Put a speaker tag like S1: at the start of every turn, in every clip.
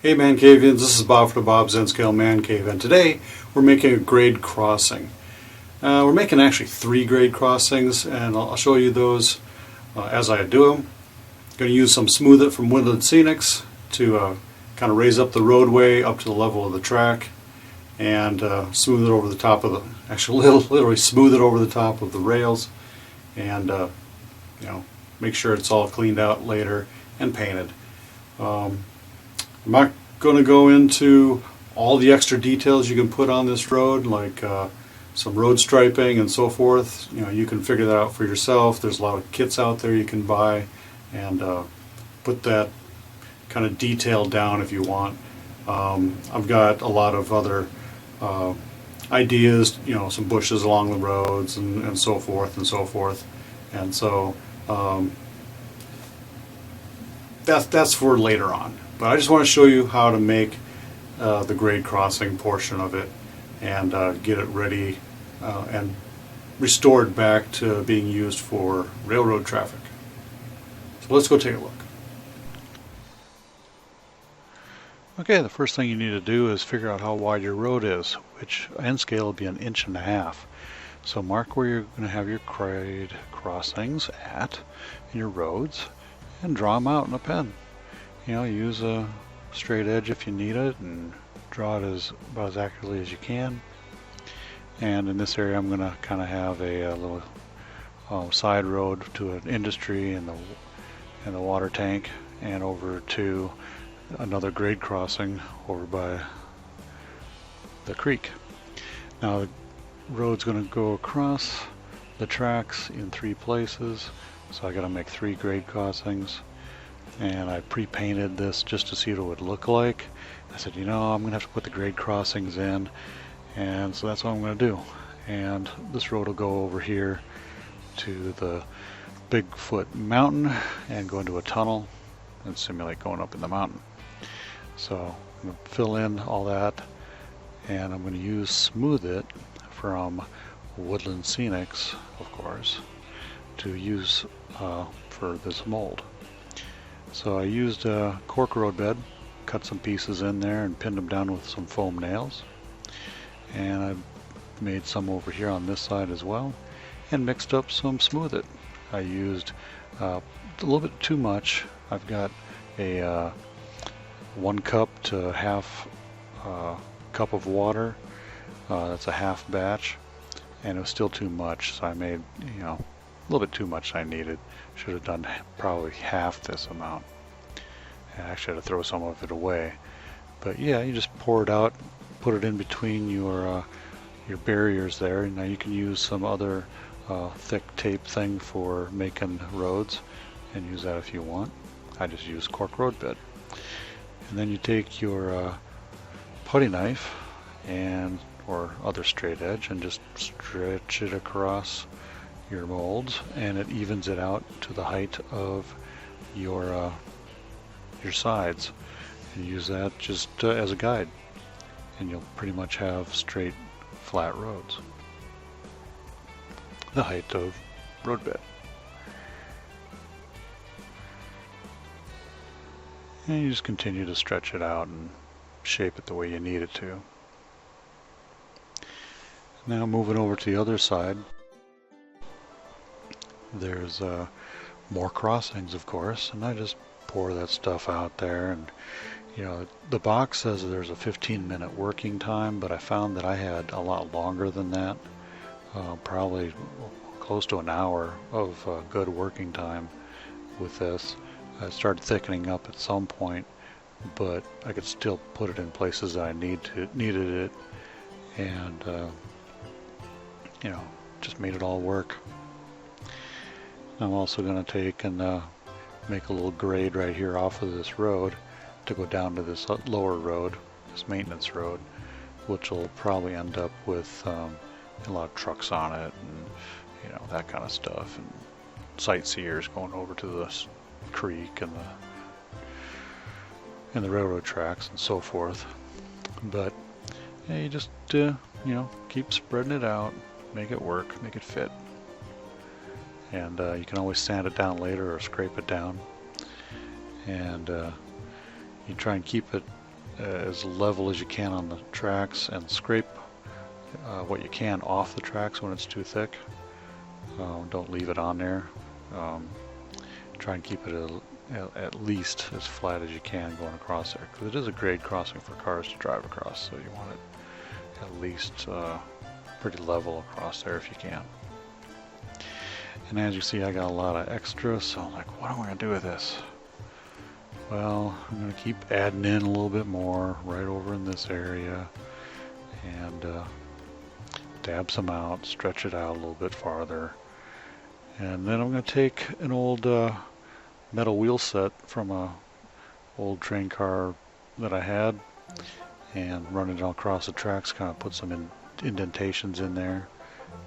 S1: Hey ManCavians, this is Bob for DaBob's N-Scale ManCave, and today we're making a grade crossing. We're making actually 3 grade crossings, and I'll show you those as I do them. I'm going to use some Smooth It from Woodland Scenics to kind of raise up the roadway up to the level of the track, and smooth it over the top of the, actually literally smooth it over the top of the rails, and make sure it's all cleaned out later and painted. I'm not going to go into all the extra details you can put on this road, like some road striping and so forth. You can figure that out for yourself. There's a lot of kits out there you can buy and put that kind of detail down if you want. I've got a lot of other ideas, some bushes along the roads and so forth and so forth. And so that's for later on. But I just want to show you how to make the grade crossing portion of it and get it ready and restored back to being used for railroad traffic. So let's go take a look. Okay, the first thing you need to do is figure out how wide your road is, which end scale will be 1.5 inches. So mark where you're going to have your grade crossings at in your roads and draw them out in a pen. Use a straight edge if you need it and draw it about as accurately as you can. And in this area I'm going to kind of have a little side road to an industry and the water tank, and over to another grade crossing over by the creek. Now the road's going to go across the tracks in 3 places, so I got to make 3 grade crossings. And I pre-painted this just to see what it would look like. I said, I'm going to have to put the grade crossings in, and so that's what I'm going to do. And this road will go over here to the Bigfoot Mountain and go into a tunnel and simulate going up in the mountain. So I'm going to fill in all that, and I'm going to use Smooth It from Woodland Scenics, of course, to use for this mold. So I used a cork road bed, cut some pieces in there and pinned them down with some foam nails. And I made some over here on this side as well, and mixed up some Smooth It. I used a little bit too much. I've got a 1 cup to half cup of water. That's a half batch, and it was still too much, so I made a little bit too much I needed. Should have done probably half this amount. I actually had to throw some of it away. But yeah, you just pour it out, put it in between your barriers there. Now you can use some other thick tape thing for making roads and use that if you want. I just use cork road bed. And then you take your putty knife or other straight edge and just stretch it across your molds, and it evens it out to the height of your sides. And use that just as a guide, and you'll pretty much have straight, flat roads. The height of roadbed. And you just continue to stretch it out and shape it the way you need it to. Now moving over to the other side. There's more crossings, of course, and I just pour that stuff out there. And the box says there's a 15-minute working time, but I found that I had a lot longer than that, probably close to an hour of good working time with this. I started thickening up at some point, but I could still put it in places that I needed it, and just made it all work. I'm also going to take and make a little grade right here off of this road to go down to this lower road, this maintenance road, which will probably end up with a lot of trucks on it and that kind of stuff, and sightseers going over to this creek and the railroad tracks and so forth. But yeah, you just keep spreading it out, make it work, make it fit. And you can always sand it down later or scrape it down. And you try and keep it as level as you can on the tracks and scrape what you can off the tracks when it's too thick. Don't leave it on there. Try and keep it at least as flat as you can going across there, because it is a grade crossing for cars to drive across, so you want it at least pretty level across there if you can. And as you see, I got a lot of extra, so I'm like, what am I going to do with this? Well, I'm going to keep adding in a little bit more right over in this area, and dab some out, stretch it out a little bit farther. And then I'm going to take an old metal wheel set from a old train car that I had and run it across the tracks, kind of put some indentations in there,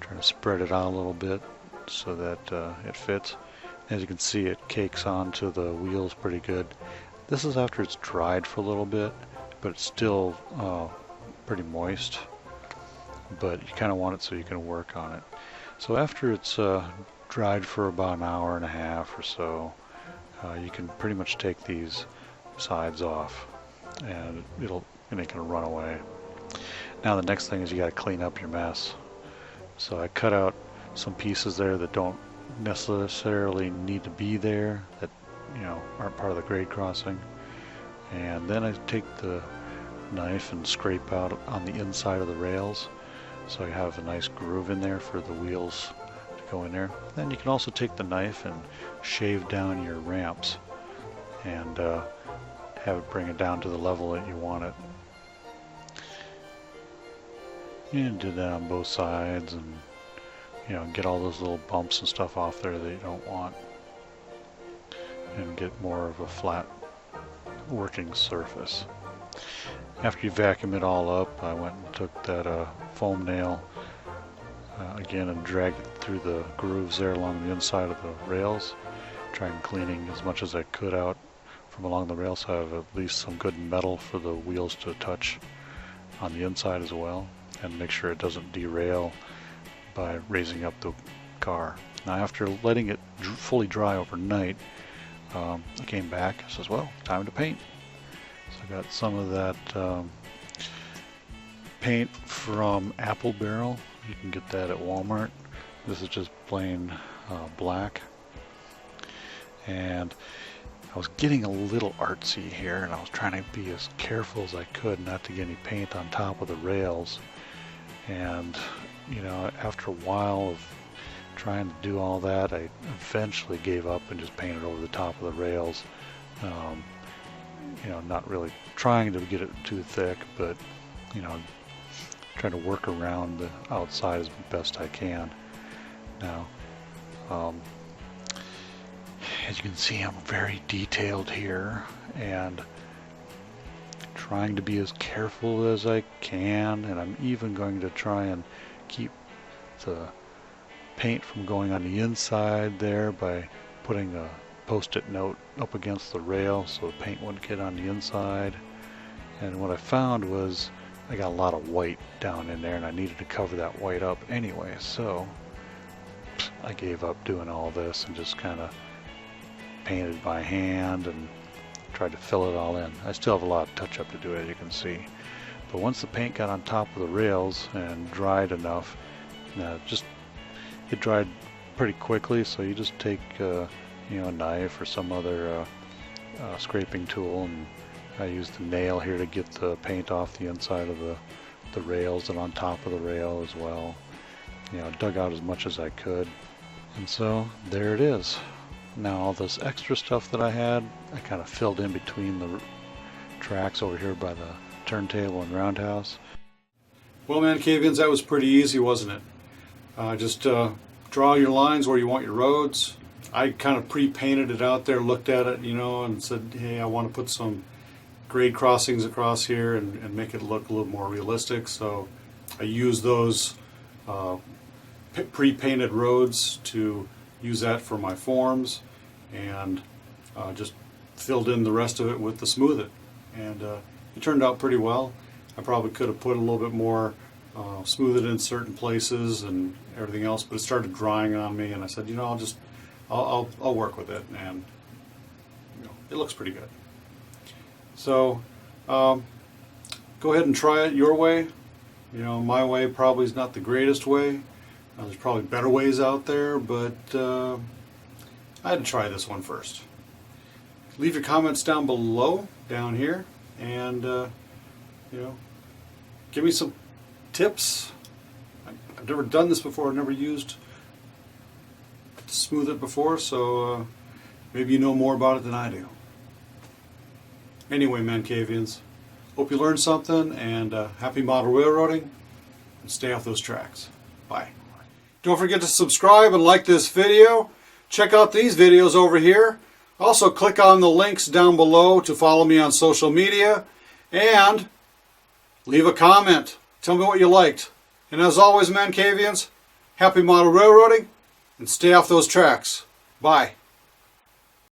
S1: trying to spread it out a little bit so that it fits. As you can see, it cakes onto the wheels pretty good. This is after it's dried for a little bit, but it's still pretty moist, but you kind of want it so you can work on it. So after it's dried for about an hour and a half or so, you can pretty much take these sides off, and it ain't gonna run away. Now the next thing is you got to clean up your mess. So I cut out some pieces there that don't necessarily need to be there, that aren't part of the grade crossing, and then I take the knife and scrape out on the inside of the rails, so you have a nice groove in there for the wheels to go in there. Then you can also take the knife and shave down your ramps and have it bring it down to the level that you want it. And do that on both sides, and get all those little bumps and stuff off there that you don't want, and get more of a flat working surface. After you vacuum it all up, I went and took that foam nail again and dragged it through the grooves there along the inside of the rails, trying cleaning as much as I could out from along the rails, so I have at least some good metal for the wheels to touch on the inside as well, and make sure it doesn't derail by raising up the car. Now after letting it fully dry overnight, I came back and says, well, time to paint. So I got some of that paint from Apple Barrel. You can get that at Walmart. This is just plain black. And I was getting a little artsy here, and I was trying to be as careful as I could not to get any paint on top of the rails. And after a while of trying to do all that, I eventually gave up and just painted over the top of the rails. Not really trying to get it too thick, but trying to work around the outside as best I can. Now, as you can see, I'm very detailed here, and trying to be as careful as I can, and I'm even going to try and keep the paint from going on the inside there by putting a post-it note up against the rail so the paint wouldn't get on the inside. And what I found was I got a lot of white down in there, and I needed to cover that white up anyway, so I gave up doing all this and just kind of painted by hand and tried to fill it all in. I still have a lot of touch-up to do, as you can see. But once the paint got on top of the rails and dried enough, it dried pretty quickly, so you just take a knife or some other scraping tool, and I used the nail here to get the paint off the inside of the rails and on top of the rail as well. Dug out as much as I could, and so there it is. Now all this extra stuff that I had, I kind of filled in between the tracks over here by the turntable and roundhouse.
S2: Well, ManCavians, that was pretty easy, wasn't it? Just draw your lines where you want your roads. I kind of pre-painted it out there, looked at it, and said, hey, I want to put some grade crossings across here and make it look a little more realistic. So I used those pre-painted roads to use that for my forms, and just filled in the rest of it with the Smooth It, and it turned out pretty well. I probably could have put a little bit more Smooth It in certain places and everything else, but it started drying on me, and I said, I'll work with it, and it looks pretty good. So go ahead and try it your way. You know, my way probably is not the greatest way. There's probably better ways out there, but I had to try this one first. Leave your comments down below, down here, and you know, give me some tips. I've never done this before. I've never used to smooth it before, so maybe you know more about it than I do. Anyway, ManCavians, hope you learned something, and happy model railroading, and stay off those tracks. Bye. Don't forget to subscribe and like this video. Check out these videos over here. Also, click on the links down below to follow me on social media, and leave a comment. Tell me what you liked. And as always, ManCavians, happy model railroading, and stay off those tracks. Bye.